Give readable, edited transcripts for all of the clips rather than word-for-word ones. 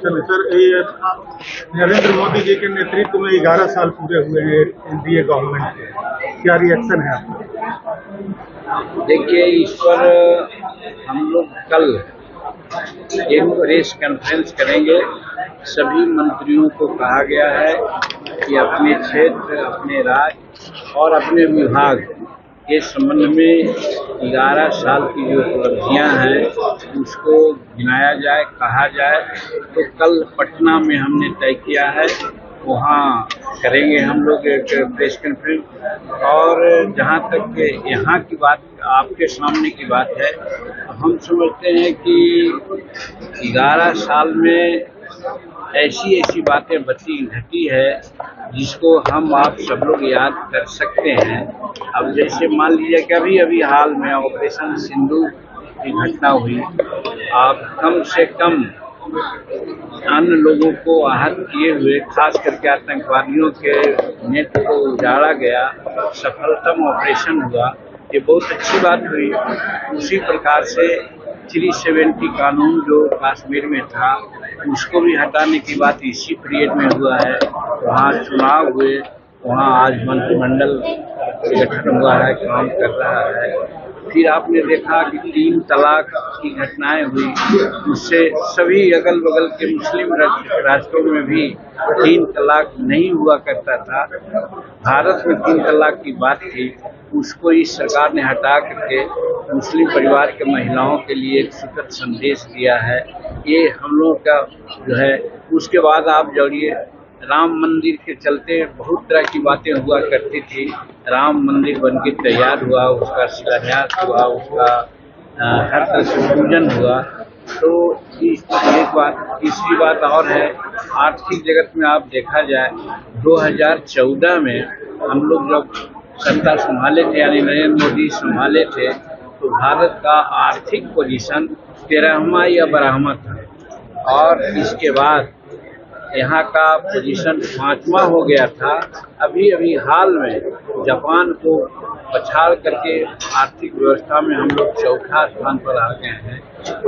Question है sir, ये नरेंद्र मोदी जी के नेतृत्व में 11 साल पूरे हुए हैं एनडीए गवर्नमेंट के, क्या रिएक्शन है आपका? देखिए, इस पर हम लोग कल एक प्रेस कॉन्फ्रेंस करेंगे। सभी मंत्रियों को कहा गया है कि अपने क्षेत्र, अपने राज्य और अपने विभाग के संबंध में 11 साल की जो उपलब्धियां हैं उसको गिनाया जाए, कहा जाए। तो कल पटना में हमने तय किया है, वहाँ करेंगे हम लोग एक प्रेस कॉन्फ्रेंस। और जहाँ तक यहाँ की बात, आपके सामने की बात है, हम समझते हैं कि 11 साल में ऐसी ऐसी बातें घटी है जिसको हम आप सब लोग याद कर सकते हैं। अब जैसे मान लीजिए कि अभी हाल में ऑपरेशन सिंदूर की घटना हुई, आप कम से कम अन्य लोगों को आहत किए हुए, खास करके आतंकवादियों के नेट को उजाड़ा गया, सफलतम ऑपरेशन हुआ, ये बहुत अच्छी बात हुई। उसी प्रकार से 370 कानून जो कश्मीर में था उसको भी हटाने की बात इसी पीरियड में हुआ है। वहाँ चुनाव हुए, वहाँ आज मंत्रिमंडल गठन हुआ है, काम कर रहा है। फिर आपने देखा कि 3 तलाक की घटनाएं हुई, उससे सभी अगल बगल के मुस्लिम राष्ट्रों में भी 3 तलाक नहीं हुआ करता था। भारत में 3 तलाक की बात थी, उसको इस सरकार ने हटा करके मुस्लिम परिवार के महिलाओं के लिए एक सुखद संदेश दिया है। ये हम लोगों का जो है। उसके बाद आप जोड़िए, राम मंदिर के चलते बहुत तरह की बातें हुआ करती थी। राम मंदिर बनके तैयार हुआ, उसका शिलान्यास हुआ, उसका हर तरह से पूजन हुआ। तो एक बात, तीसरी बात और है, आर्थिक जगत में आप देखा जाए 2014 में हम लोग जब सत्ता संभाले थे, यानी नरेंद्र मोदी संभाले थे, तो भारत का आर्थिक पोजीशन 13वां या 12वां था। और इसके बाद यहाँ का पोजीशन 5वां हो गया था। अभी हाल में जापान को पछाड़ करके आर्थिक व्यवस्था में हम लोग 4था स्थान पर आ गए हैं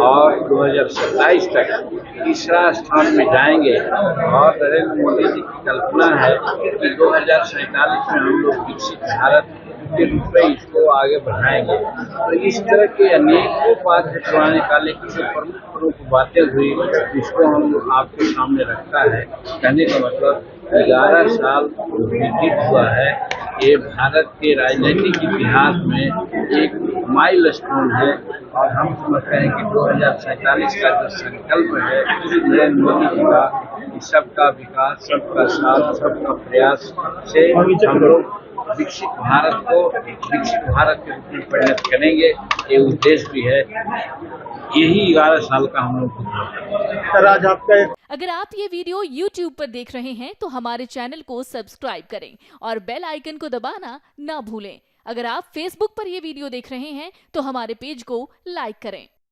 और 2027 तक तीसरा स्थान में जाएंगे। और नरेंद्र मोदी जी की कल्पना है कि 2047 में हम लोग विकसित भारत के रूप में इसको आगे बढ़ाएंगे। तो इस तरह के अनेकों बात पुराने काले की जो प्रमुख बातें हुई, इसको हम आपके सामने रखता है। कहने का मतलब 11 साल व्यतीत हुआ है। ये भारत के राजनीतिक इतिहास में एक माइलस्टोन है और हम समझते हैं कि 2047 का जो संकल्प है नरेंद्र मोदी जी का, सबका विकास, सबका साथ, सबका प्रयास से हम लोग विकसित भारत को विकसित भारत के रूप में परिणत करेंगे। ये उद्देश्य भी है। यही 11 साल का हम लोग सर, आज आपका अगर आप ये वीडियो YouTube पर देख रहे हैं तो हमारे चैनल को सब्सक्राइब करें और बेल आइकन को दबाना ना भूलें। अगर आप Facebook पर ये वीडियो देख रहे हैं तो हमारे पेज को लाइक करें।